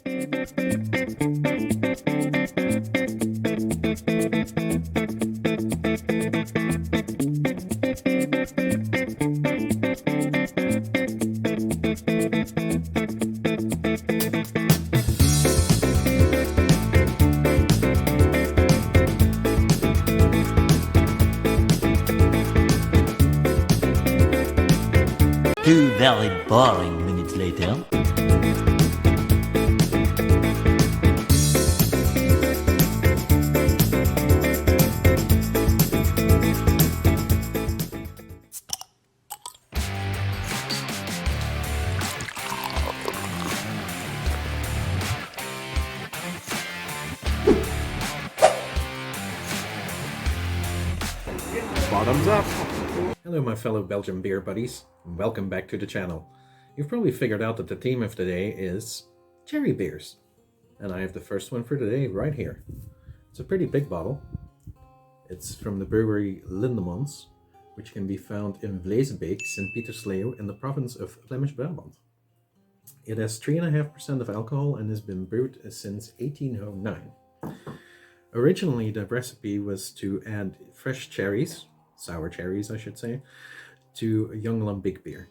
Two very boring minutes later. Bottoms up! Hello my fellow Belgian beer buddies, and welcome back to the channel. You've probably figured out that the theme of today is cherry beers. And I have the first one for today right here. It's a pretty big bottle. It's from the brewery Lindemans, which can be found in Vleesbeek, Sint-Pietersleeuw in the province of Flemish Brabant. It has 3.5% of alcohol and has been brewed since 1809. Originally, the recipe was to add fresh cherries, sour cherries I should say, to young lambic beer.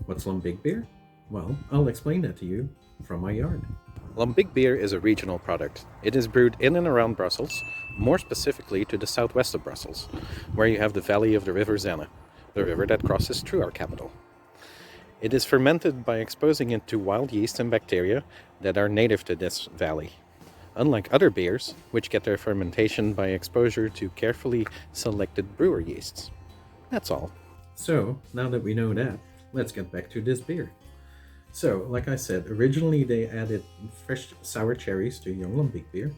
What's lambic beer? Well, I'll explain that to you from my yard. Lambic beer is a regional product. It is brewed in and around Brussels, more specifically to the southwest of Brussels, where you have the valley of the River Zenne, the river that crosses through our capital. It is fermented by exposing it to wild yeast and bacteria that are native to this valley, unlike other beers, which get their fermentation by exposure to carefully selected brewer yeasts. That's all. So, now that we know that, let's get back to this beer. So, like I said, originally they added fresh sour cherries to young lambic beer.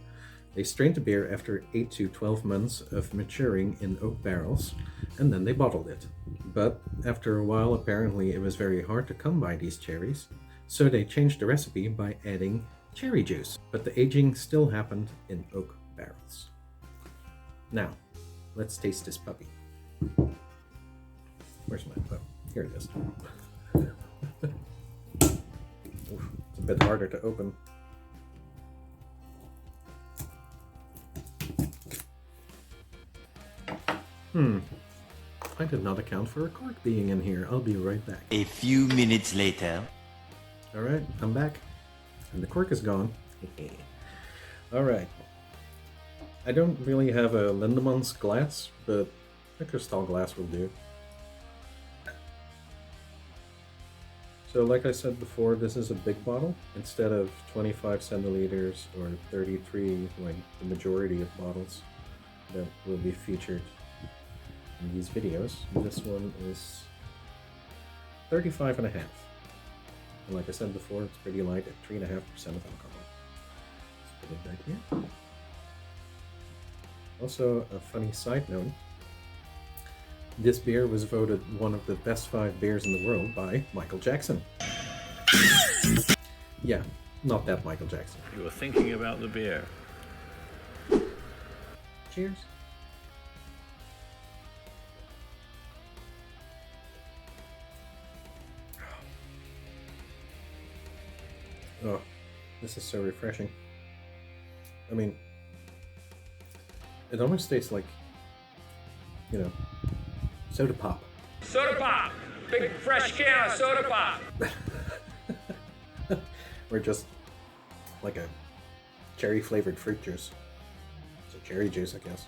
They strained the beer after 8 to 12 months of maturing in oak barrels, and then they bottled it. But after a while, apparently it was very hard to come by these cherries, so they changed the recipe by adding cherry juice, but the aging still happened in oak barrels. Now, let's taste this puppy. Where's my pup? Here it is. Oof, it's a bit harder to open. I did not account for a cork being in here. I'll be right back. A few minutes later. Alright, I'm back. And the cork is gone. Alright. I don't really have a Lindemans glass, but a crystal glass will do. So like I said before, this is a big bottle. Instead of 25 centiliters or 33, like the majority of bottles that will be featured in these videos, this one is 35 and a half. And like I said before, it's pretty light at 3.5% of alcohol. Let's put it back here. Also, a funny side note, this beer was voted one of the best 5 beers in the world by Michael Jackson. Yeah, not that Michael Jackson. You were thinking about the beer. Cheers. Oh, this is so refreshing. I mean, it almost tastes like, you know, soda pop. Soda pop! Big fresh can of soda pop! Or just like a cherry flavored fruit juice. It's a cherry juice, I guess.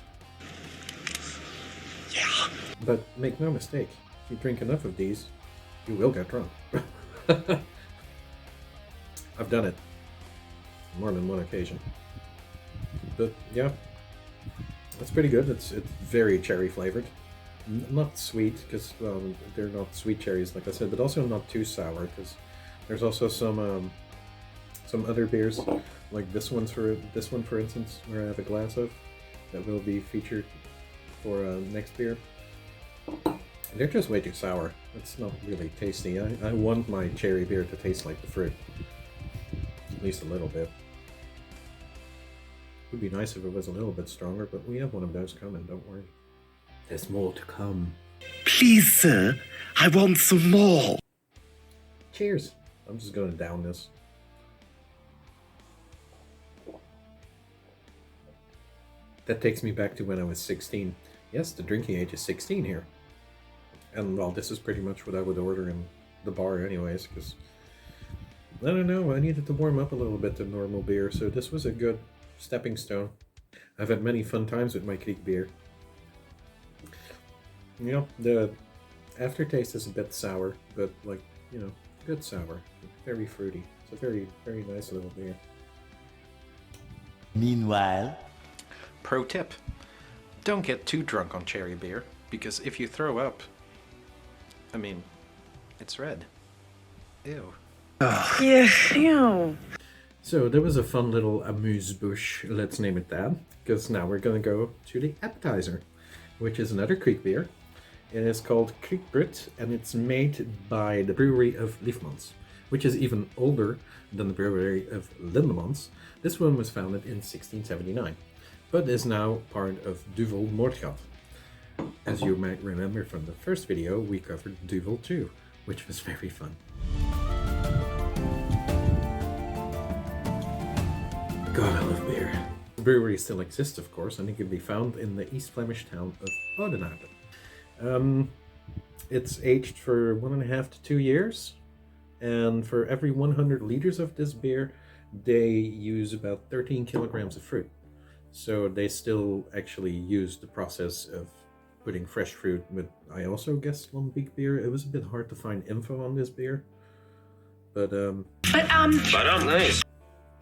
Yeah. But make no mistake, if you drink enough of these, you will get drunk. I've done it more than one occasion. But yeah, it's pretty good. It's very cherry flavored. Not sweet, because well, they're not sweet cherries like I said, but also not too sour, because there's also some other beers like this one for instance, where I have a glass of, that will be featured for next beer. They're just way too sour. It's not really tasty. I want my cherry beer to taste like the fruit, at least a little bit. Would be nice if it was a little bit stronger, but we have one of those coming, don't worry. There's more to come. Please, sir, I want some more. Cheers. I'm just gonna down this. that takes me back to when I was 16. Yes, the drinking age is 16 here. And well, this is pretty much what I would order in the bar anyways, because I don't know, I needed to warm up a little bit to normal beer, so this was a good stepping stone. I've had many fun times with my Kriek beer. You know, the aftertaste is a bit sour, but like, you know, good sour. Very fruity. It's a very, very nice little beer. Meanwhile, Pro tip, don't get too drunk on cherry beer, because if you throw up, I mean, it's red. Ew. Yeah, ew. So there was a fun little amuse-bouche, let's name it that, because now we're going to go to the appetizer, which is another Kriek beer. It is called Kriek Brut, and it's made by the brewery of Liefmans, which is even older than the brewery of Lindemans. This one was founded in 1679, but is now part of Duvel Moordgat. As you might remember from the first video, we covered Duvel 2, which was very fun. God, I love beer. The brewery still exists, of course, and it can be found in the East Flemish town of Oudenaarde. It's aged for 1.5 to 2 years, and for every 100 liters of this beer, they use about 13 kilograms of fruit. So they still actually use the process of putting fresh fruit with, I also guess, Lambic beer. It was a bit hard to find info on this beer, but Nice.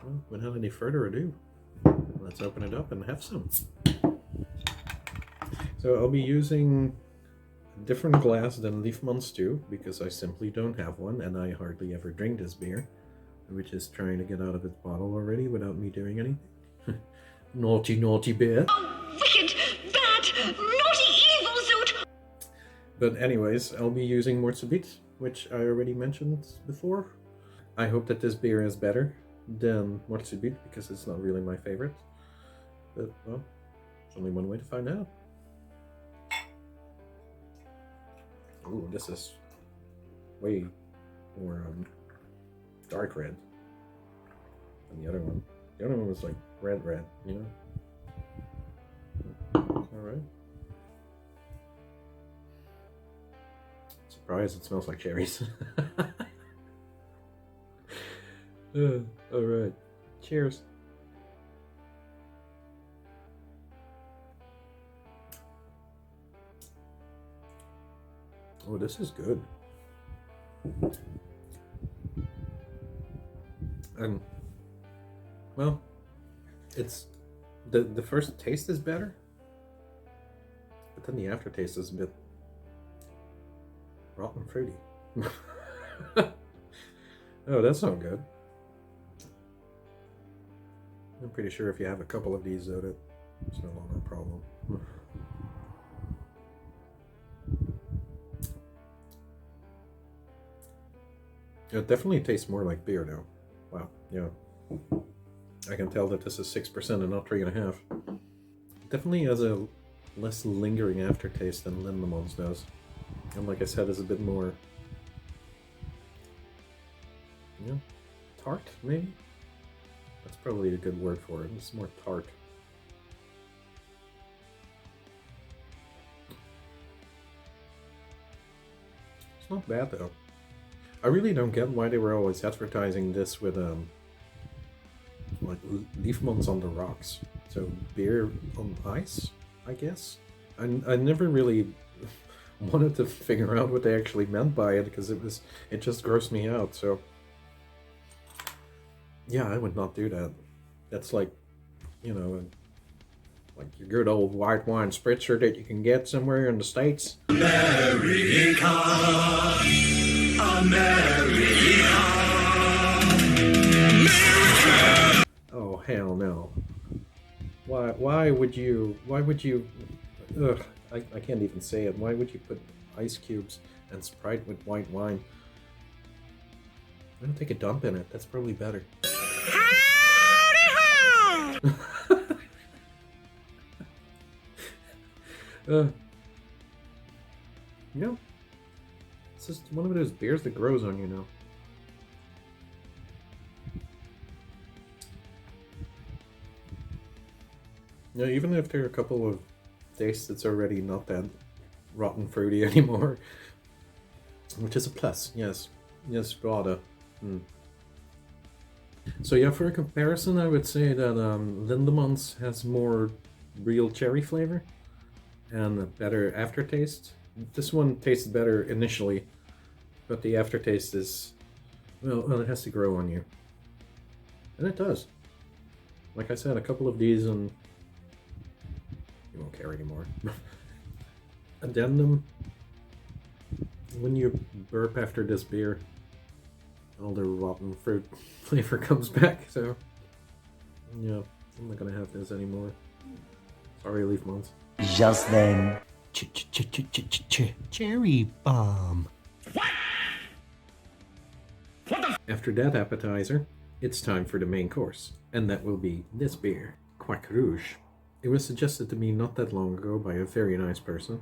well, without any further ado, let's open it up and have some. So I'll be using a different glass than Liefmans do, because I simply don't have one, and I hardly ever drink this beer, which is trying to get out of its bottle already without me doing anything. Naughty, naughty beer. Oh, wicked, bad, naughty, evil Zoot! But anyways, I'll be using Moortsebit, which I already mentioned before. I hope that this beer is better than Moortsebit, because it's not really my favorite. But, well, there's only one way to find out. Ooh, this is way more dark red than the other one. The other one was like red, you know? Alright. Surprised it smells like cherries. Alright. Cheers. Oh, this is good. And well, it's the first taste is better, but then the aftertaste is a bit rotten fruity. Oh, that's not good. I'm pretty sure if you have a couple of these, though, it's no longer a problem. It definitely tastes more like beer now. Wow, yeah. I can tell that this is 6% and not 3.5%. Definitely has a less lingering aftertaste than Lindemans does. And like I said, is a bit more, you know, tart, maybe? That's probably a good word for it. It's more tart. It's not bad, though. I really don't get why they were always advertising this with like Liefmans on the rocks. So beer on ice, I guess. I never really wanted to figure out what they actually meant by it, because it just grossed me out. So yeah, I would not do that. That's like, you know, like your good old white wine spritzer that you can get somewhere in the States. Oh, hell no. Why would you, ugh, I can't even say it. Why would you put ice cubes and Sprite with white wine? I don't take a dump in it. That's probably better. You know, it's just one of those beers that grows on you now. Yeah, even if there are a couple of tastes, it's already not that rotten fruity anymore. Which is a plus, yes. Yes, rather. So yeah, for a comparison, I would say that Lindemann's has more real cherry flavor and a better aftertaste. This one tastes better initially, but the aftertaste is, well, it has to grow on you. And it does. Like I said, a couple of these and you won't care anymore. Addendum, when you burp after this beer, all the rotten fruit flavor comes back, so yeah, I'm not gonna have this anymore. Sorry, Leaf Mons. Just then. Cherry bomb. After that appetizer, it's time for the main course, and that will be this beer, Quack Rouge. It was suggested to me not that long ago by a very nice person,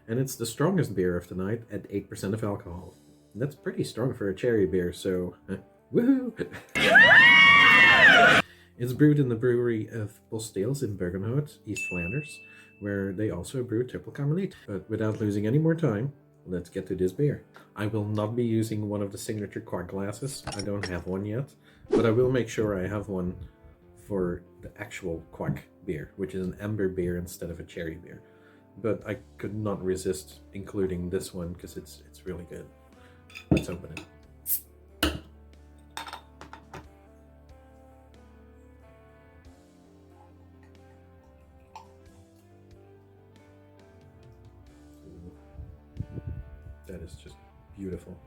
and it's the strongest beer of the night at 8% of alcohol. That's pretty strong for a cherry beer, so woohoo! It's brewed in the brewery of Bossteels in Bergenhout, East Flanders, where they also brew triple Carmelite. But without losing any more time, let's get to this beer. I will not be using one of the signature Quack glasses. I don't have one yet, but I will make sure I have one for the actual Quack beer, which is an amber beer instead of a cherry beer. But I could not resist including this one because it's really good. Let's open it. That is just beautiful.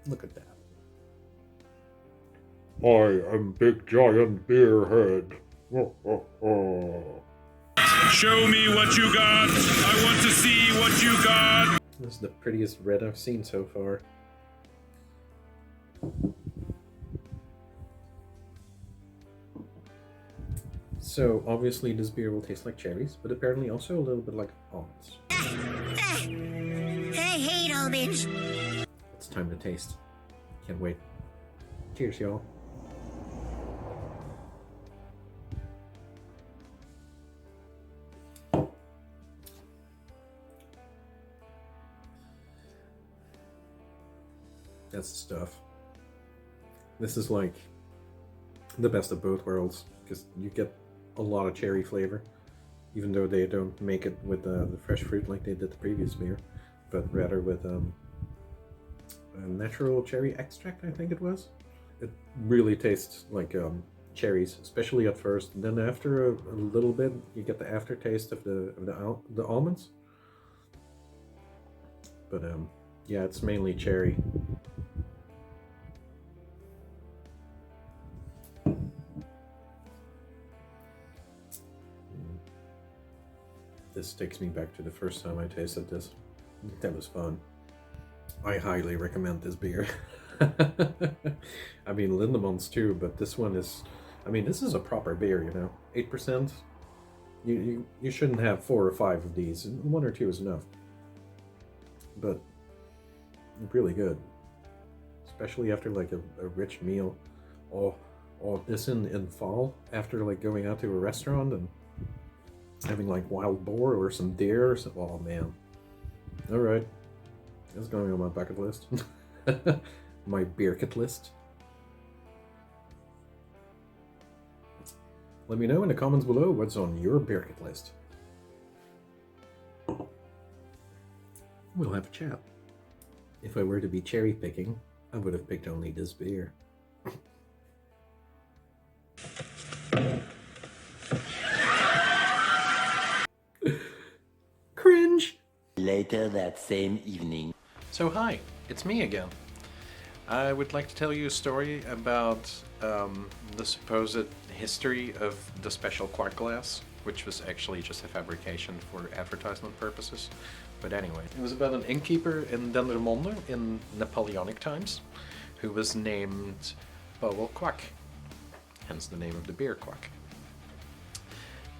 Look at that. I am Big Giant Beerhead. Show me what you got. I want to see what you got. This is the prettiest red I've seen so far. So obviously this beer will taste like cherries, but apparently also a little bit like almonds. I hate almonds. It's time to taste. Can't wait. Cheers, y'all. That's the stuff. This is like the best of both worlds, because you get a lot of cherry flavor, even though they don't make it with the fresh fruit like they did the previous beer, but rather with a natural cherry extract, I think it was. It really tastes like cherries, especially at first. And then after a little bit, you get the aftertaste of the almonds. But yeah, it's mainly cherry. This takes me back to the first time I tasted this. That was fun. I highly recommend this beer. I mean, Lindemann's too, but this one is, I mean, this is a proper beer, you know. 8%. You shouldn't have 4 or 5 of these. 1 or 2 is enough. But really good. Especially after like a rich meal. Or this in fall, after like going out to a restaurant and having like wild boar or some deer or something. Oh man. Alright. That's going on my bucket list. My beer kit list. Let me know in the comments below what's on your beer kit list. We'll have a chat. If I were to be cherry picking, I would have picked only this beer. Cringe! Later that same evening. So hi, it's me again. I would like to tell you a story about the supposed history of the special Quack glass, which was actually just a fabrication for advertisement purposes. But anyway, it was about an innkeeper in Dendermonde in Napoleonic times who was named Powel Quack, hence the name of the beer Quack.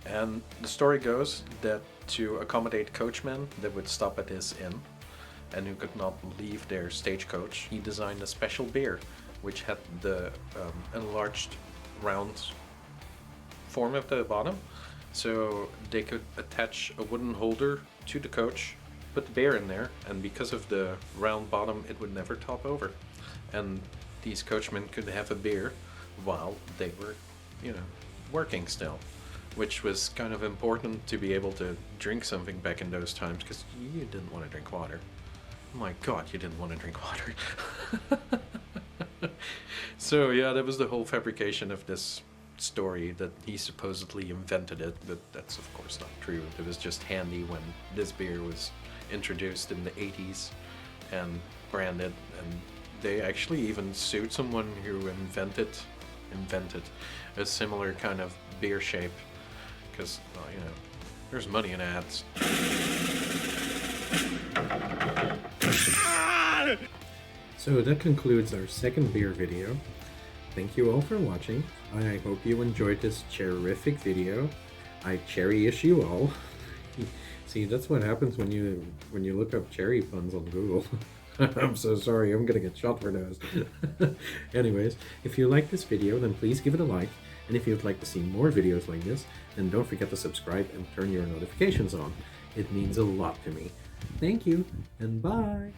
And the story goes that to accommodate coachmen that would stop at his inn and who could not leave their stagecoach, he designed a special beer which had the enlarged round form at the bottom. So they could attach a wooden holder to the coach, put the beer in there, and because of the round bottom, it would never top over. And these coachmen could have a beer while they were, you know, working still, which was kind of important to be able to drink something back in those times, because you didn't want to drink water. Oh my god, you didn't want to drink water. So yeah, that was the whole fabrication of this story, that he supposedly invented it, but that's of course not true. It was just handy when this beer was introduced in the 80s and branded, and they actually even sued someone who invented a similar kind of beer shape, because, well, you know, there's money in ads. So that concludes our second beer video. Thank you all for watching. I hope you enjoyed this terrific video. I cherry-ish you all. See, that's what happens when you look up cherry puns on Google. I'm so sorry, I'm gonna get shot for those. Anyways, if you like this video, then please give it a like. And if you'd like to see more videos like this, then don't forget to subscribe and turn your notifications on. It means a lot to me. Thank you, and bye!